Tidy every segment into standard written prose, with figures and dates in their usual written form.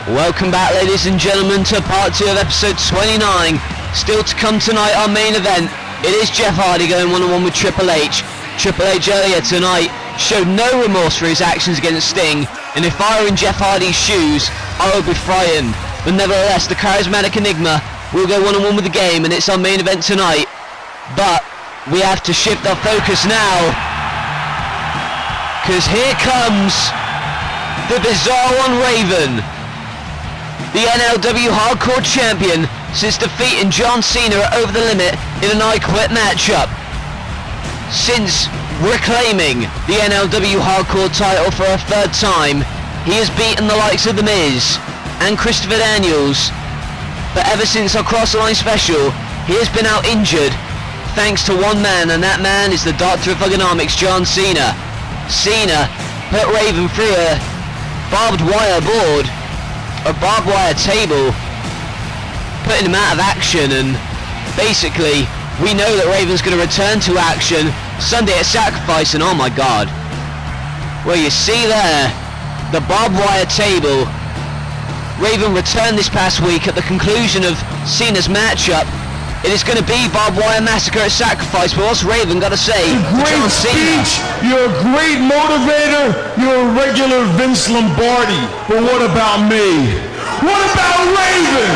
Welcome back, ladies and gentlemen, to part 2 of episode 29. Still to come tonight, our main event. It is Jeff Hardy going one-on-one with Triple H. Triple H earlier tonight showed no remorse for his actions against Sting, and if I were in Jeff Hardy's shoes, I would be frightened. But nevertheless, the charismatic Enigma will go one-on-one with the Game, and it's our main event tonight. But we have to shift our focus now, because here comes the bizarre one, Raven, the NLW Hardcore Champion, since defeating John Cena at Over the Limit in an I Quit matchup. Since reclaiming the NLW Hardcore title for a third time, he has beaten the likes of The Miz and Christopher Daniels. But ever since our Cross the Line special, he has been out injured, thanks to one man, and that man is the Doctor of Thugonomics, John Cena. Cena put Raven through a barbed wire board, a barbed wire table, putting him out of action, and basically we know that Raven's going to return to action Sunday at Sacrifice, and oh my god, well, you see there, the barbed wire table. Raven returned this past week at the conclusion of Cena's matchup. It is going to be barbed wire massacre at Sacrifice, but what's Raven got to say? Great speech, you're a great motivator, you're a regular Vince Lombardi, but what about me? What about Raven?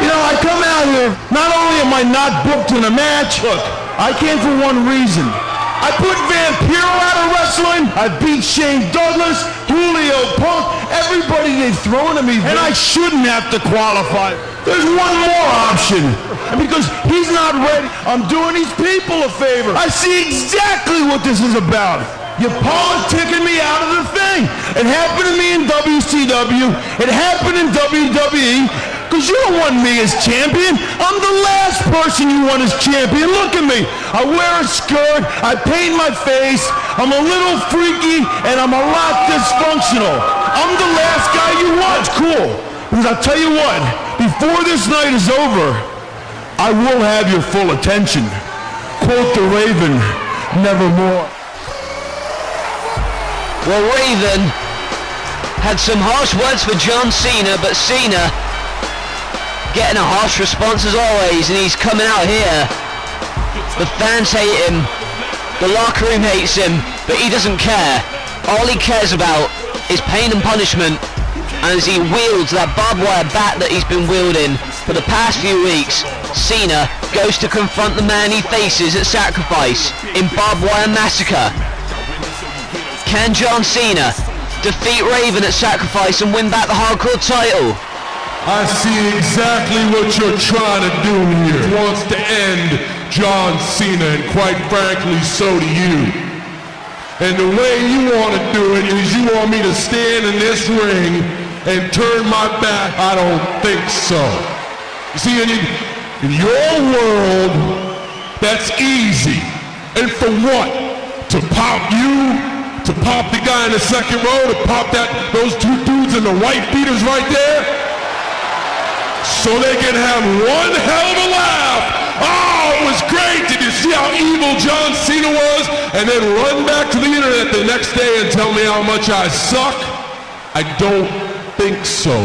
You know, I come out here, not only am I not booked in a match, look, I came for one reason. I put Vampiro out of wrestling, I beat Shane Douglas, Julio Punk, everybody they've thrown at me, and I shouldn't have to qualify. There's one more option, and because he's not ready, I'm doing these people a favor. I see exactly what this is about. You're politicking me out of the thing. It happened to me in WCW, it happened in WWE, because you don't want me as champion. I'm the last person you want as champion. Look at me. I wear a skirt, I paint my face, I'm a little freaky, and I'm a lot dysfunctional. I'm the last guy you want. It's cool, because I'll tell you what, before this night is over, I will have your full attention. Quote the Raven, nevermore. Well, Raven had some harsh words for John Cena, but Cena getting a harsh response as always, and he's coming out here. The fans hate him, the locker room hates him, but he doesn't care. All he cares about is pain and punishment, and as he wields that barbed wire bat that he's been wielding for the past few weeks, Cena goes to confront the man he faces at Sacrifice in barbed wire massacre. Can John Cena defeat Raven at Sacrifice and win back the Hardcore title? I see exactly what you're trying to do here. He wants to end John Cena, and quite frankly, so do you. And the way you want to do it is you want me to stand in this ring and turn my back. I don't think so. You see, in your world, that's easy. And for what? To pop you? To pop the guy in the second row? To pop those two dudes in the white beaters right there? So they can have one hell of a laugh. Oh, it was great. Did you see how evil John Cena was? And then run back to the internet the next day and tell me how much I suck? I don't think so.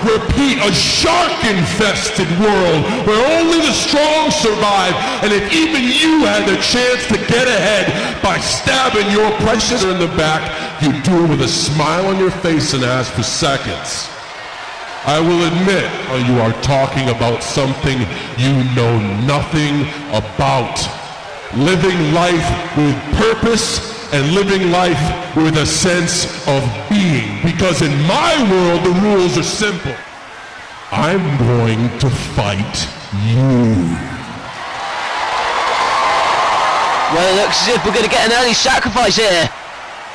Repeat, a shark-infested world where only the strong survive, and if even you had the chance to get ahead by stabbing your precious in the back, you do it with a smile on your face and ask for seconds. I will admit, you are talking about something you know nothing about. Living life with purpose and living life with a sense of being. Because in my world, the rules are simple. I'm going to fight you. Well, it looks as if we're going to get an early sacrifice here.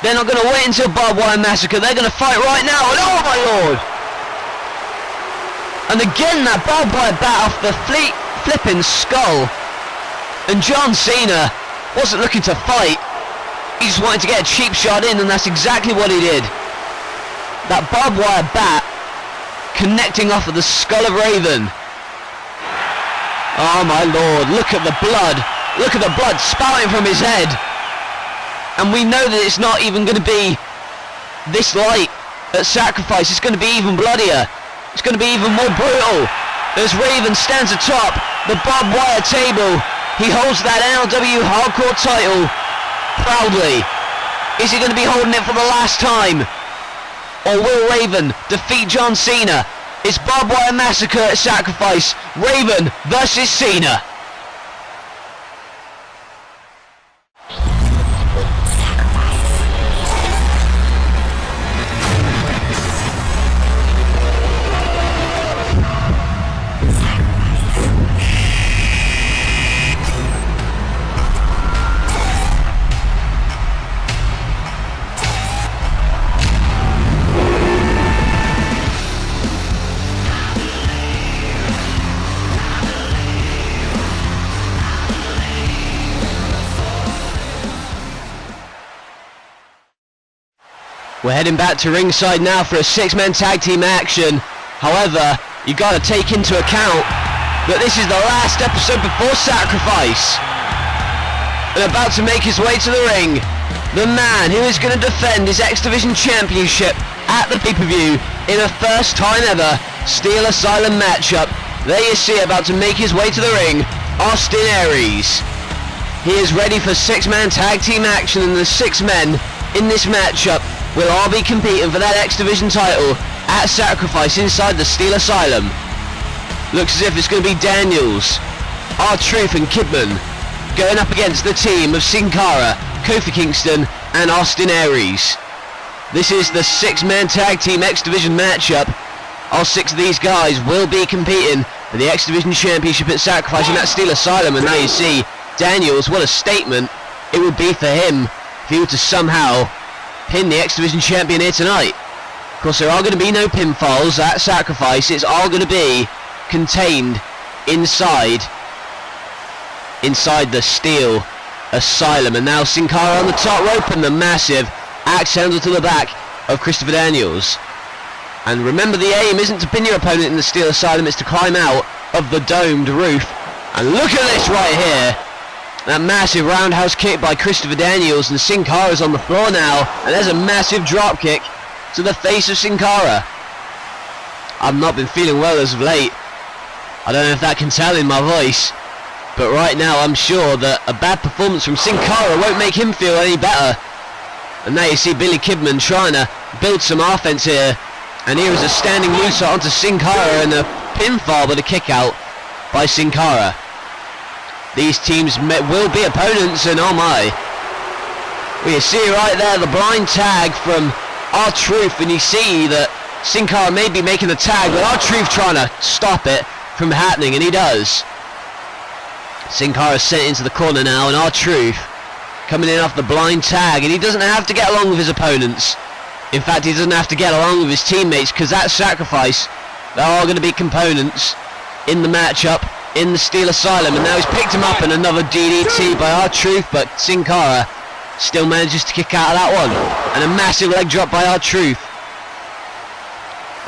They're not going to wait until barbed wire massacre. They're going to fight right now. And oh my lord! And again, that barbed wire bat off the flipping skull. And John Cena wasn't looking to fight. He just wanted to get a cheap shot in, and that's exactly what he did. That barbed wire bat connecting off of the skull of Raven. Oh my lord, look at the blood. Look at the blood spouting from his head. And we know that it's not even going to be this light at Sacrifice, it's going to be even bloodier. It's going to be even more brutal. As Raven stands atop the barbed wire table, he holds that NLW Hardcore title proudly. Is he going to be holding it for the last time? Or will Raven defeat John Cena? It's Barbed Wire Massacre at Sacrifice. Raven versus Cena. We're heading back to ringside now for a six-man tag team action. However, you got to take into account that this is the last episode before Sacrifice. And about to make his way to the ring, the man who is going to defend his X Division Championship at the pay-per-view in a first time ever Steel Asylum matchup. There you see, about to make his way to the ring, Austin Aries. He is ready for six-man tag team action, and the six men in this matchup will all be competing for that X Division title at Sacrifice inside the Steel Asylum. Looks as if it's going to be Daniels, R-Truth and Kidman going up against the team of Sin Cara, Kofi Kingston and Austin Aries. This is the six-man tag team X Division matchup. All six of these guys will be competing for the X Division Championship at Sacrifice in that Steel Asylum, and now you see Daniels, what a statement it would be for him if he were to somehow pin the X Division champion here tonight. Of course, there are going to be no pinfalls at Sacrifice. It's all going to be contained inside the Steel Asylum. And now Sin Cara on the top rope, and the massive axe handle to the back of Christopher Daniels. And remember, the aim isn't to pin your opponent in the Steel Asylum, it's to climb out of the domed roof. And look at this right here. That massive roundhouse kick by Christopher Daniels, and Sin Cara's on the floor now, and there's a massive drop kick to the face of Sin Cara. I've not been feeling well as of late. I don't know if that can tell in my voice, but right now I'm sure that a bad performance from Sin Cara won't make him feel any better. And now you see Billy Kidman trying to build some offense here, and here is a standing moonsault onto Sin Cara and a pinfall with a kick out by Sin Cara. These teams will be opponents, and oh my. Well, you see right there the blind tag from R-Truth, and you see that Sin Cara may be making the tag, but R-Truth trying to stop it from happening, and he does. Sin Cara sent into the corner now, and R-Truth coming in off the blind tag, and he doesn't have to get along with his opponents. In fact, he doesn't have to get along with his teammates, because at Sacrifice, there are going to be components in the matchup in the Steel Asylum, and now he's picked him up, and another DDT by R-Truth, but Sin Cara still manages to kick out of that one, and a massive leg drop by R-Truth.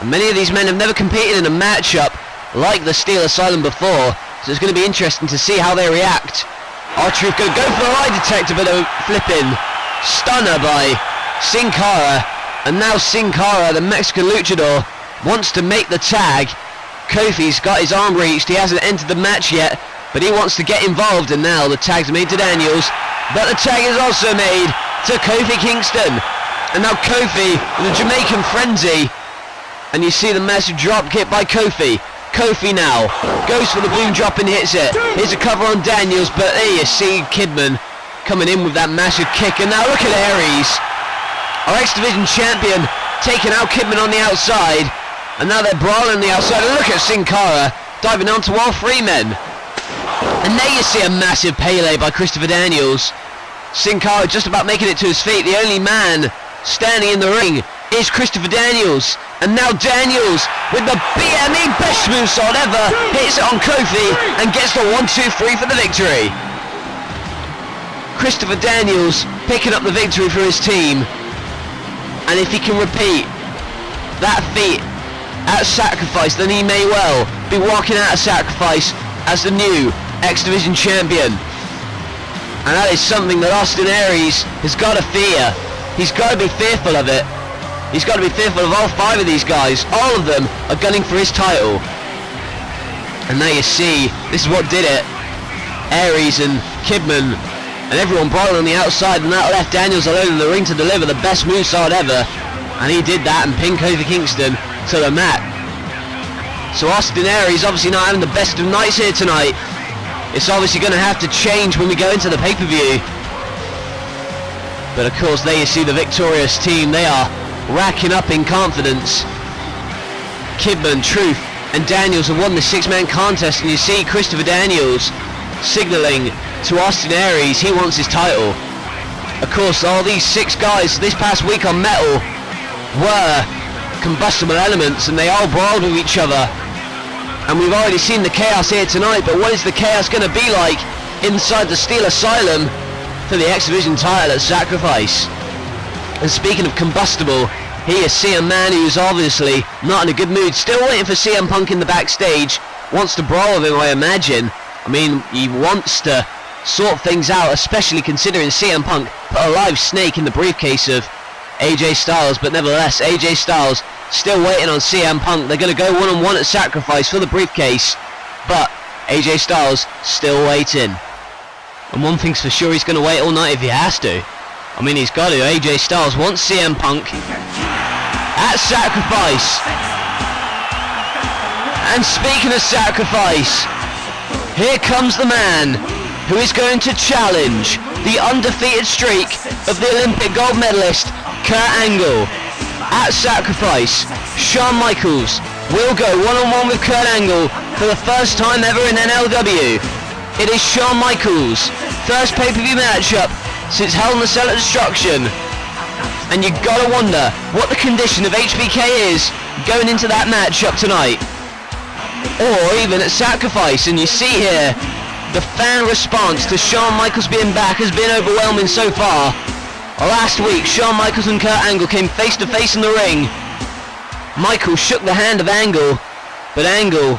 And many of these men have never competed in a matchup like the Steel Asylum before, so it's going to be interesting to see how they react. R-Truth going to go for the lie detector, but a flipping stunner by Sin Cara, and now Sin Cara, the Mexican luchador, wants to make the tag. Kofi's got his arm reached, he hasn't entered the match yet, but he wants to get involved, and now the tag's made to Daniels, but the tag is also made to Kofi Kingston, and now Kofi with a Jamaican frenzy, and you see the massive drop kick by Kofi. Kofi now goes for the boom drop and hits it. Here's a cover on Daniels, but there you see Kidman coming in with that massive kick, and now look at Aries, our X Division champion, taking out Kidman on the outside. And now they're brawling the outside, and look at Sin Cara diving onto all three men. And there you see a massive Pele by Christopher Daniels. Sin Cara just about making it to his feet. The only man standing in the ring is Christopher Daniels. And now Daniels, with the BME best moonsault ever, hits it on Kofi and gets the 1-2-3 for the victory. Christopher Daniels picking up the victory for his team. And if he can repeat that feat at Sacrifice, then he may well be walking out of Sacrifice as the new X Division champion. And that is something that Austin Aries has got to fear. He's got to be fearful of it. He's got to be fearful of all 5 of these guys. All of them are gunning for his title. And there you see, this is what did it. Aries and Kidman and everyone brawling on the outside, and that left Daniels alone in the ring to deliver the best movesaw ever. And he did that and pinned Kofi Kingston to the mat. So Austin Aries obviously not having the best of nights here tonight. It's obviously going to have to change when we go into the pay-per-view. But of course there you see the victorious team. They are racking up in confidence. Kidman, Truth and Daniels have won the 6-man contest, and you see Christopher Daniels signalling to Austin Aries he wants his title. Of course all these 6 guys this past week on Metal were combustible elements, and they all brawled with each other. And we've already seen the chaos here tonight, but what is the chaos going to be like inside the Steel Asylum for the X Division title at Sacrifice? And speaking of combustible, here you see a man who's obviously not in a good mood, still waiting for CM Punk in the backstage, wants to brawl with him, I imagine. I mean, he wants to sort things out, especially considering CM Punk put a live snake in the briefcase of AJ Styles, but nevertheless, AJ Styles still waiting on CM Punk. They're going to go one-on-one at Sacrifice for the briefcase, but AJ Styles still waiting. And one thing's for sure, he's going to wait all night if he has to. I mean, he's got to. AJ Styles wants CM Punk at Sacrifice. And speaking of Sacrifice, here comes the man who is going to challenge the undefeated streak of the Olympic gold medalist Kurt Angle. At Sacrifice, Shawn Michaels will go one-on-one with Kurt Angle for the first time ever in NLW. It is Shawn Michaels' first pay-per-view matchup since Hell in a Cell at Destruction. And you gotta wonder what the condition of HBK is going into that matchup tonight. Or even at Sacrifice. And you see here, the fan response to Shawn Michaels being back has been overwhelming so far. Last week, Shawn Michaels and Kurt Angle came face to face in the ring. Michaels shook the hand of Angle, but Angle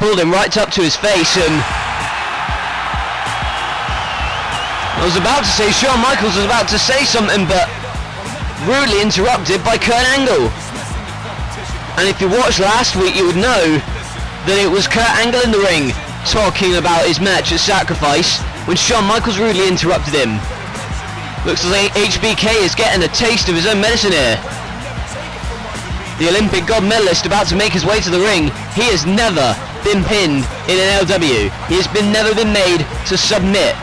pulled him right up to his face, and I was about to say Shawn Michaels was about to say something, but rudely interrupted by Kurt Angle. And if you watched last week, you would know that it was Kurt Angle in the ring talking about his match at Sacrifice when Shawn Michaels rudely interrupted him. Looks like HBK is getting a taste of his own medicine here. The Olympic gold medalist about to make his way to the ring. He has never been pinned in an LW. He has never been made to submit.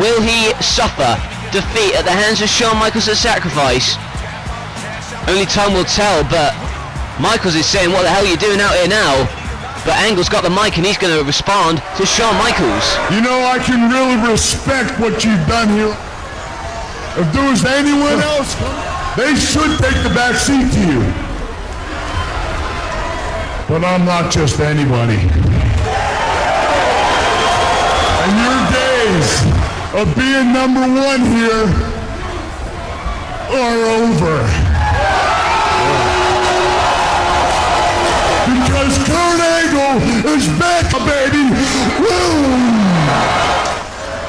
Will he suffer defeat at the hands of Shawn Michaels at Sacrifice? Only time will tell, but Michaels is saying, what the hell are you doing out here now? But Angle's got the mic and he's going to respond to Shawn Michaels. You know, I can really respect what you've done here. If there was anyone else, they should take the back seat to you. But I'm not just anybody. And your days of being number 1 here are over. Because Kurt Angle is back, baby! Woo!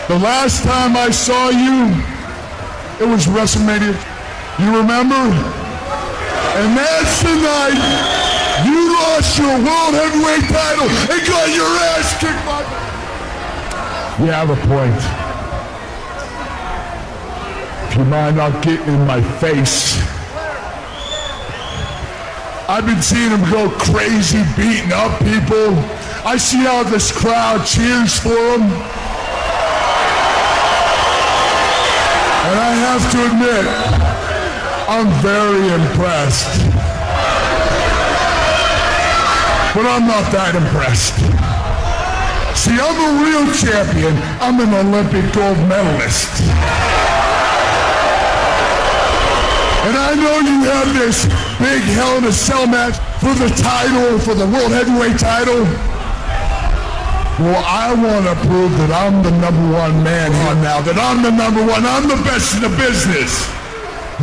The last time I saw you, it was WrestleMania. You remember? And that's the night you lost your World Heavyweight title and got your ass kicked by... You have a point. If you mind not getting in my face. I've been seeing him go crazy, beating up people. I see how this crowd cheers for him. And I have to admit, I'm very impressed. But I'm not that impressed. See, I'm a real champion. I'm an Olympic gold medalist. And I know you have this big Hell in a Cell match for the title, for the World Heavyweight title. Well, I want to prove that I'm the number 1 man here now, that I'm the number 1, I'm the best in the business.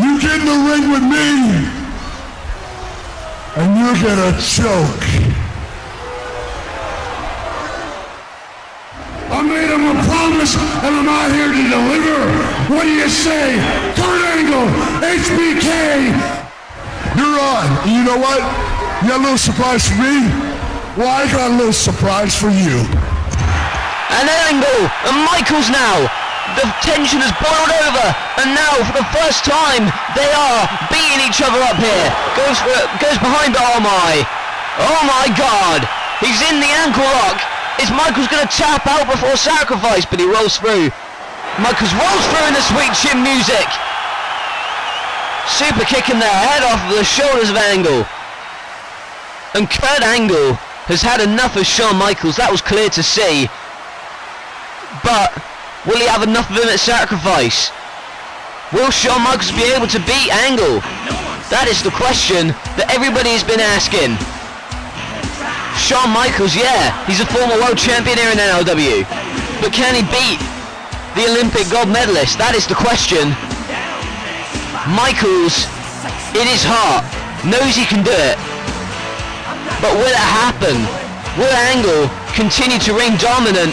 You get in the ring with me, and you're gonna choke. I made him a promise, and I'm out here to deliver. What do you say? Kurt Angle, HBK, You know what? You got a little surprise for me? Well, I got a little surprise for you. And Angle and Michaels now. The tension has boiled over, and now for the first time they are beating each other up here. Goes behind, but oh my God! He's in the ankle lock. Is Michaels going to tap out before sacrifice? But he rolls through. Michaels rolls through in the sweet chin music. Super kicking their head off of the shoulders of Angle. And Kurt Angle has had enough of Shawn Michaels. That was clear to see. But will he have enough of him at sacrifice? Will Shawn Michaels be able to beat Angle? That is the question that everybody has been asking. Shawn Michaels, yeah, he's a former world champion here in NLW. But can he beat the Olympic gold medalist? That is the question. Michaels, in his heart, knows he can do it. But will it happen? Will Angle continue to reign dominant?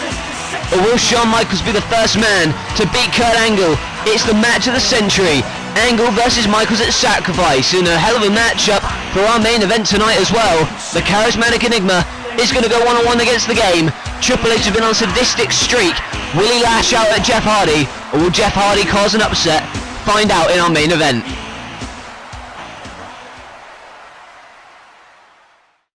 Or will Shawn Michaels be the first man to beat Kurt Angle? It's the match of the century. Angle versus Michaels at Sacrifice in a hell of a matchup for our main event tonight as well. The charismatic Enigma is going to go one-on-one against the game. Triple H has been on a sadistic streak. Will he lash out at Jeff Hardy, or will Jeff Hardy cause an upset? Find out in our main event.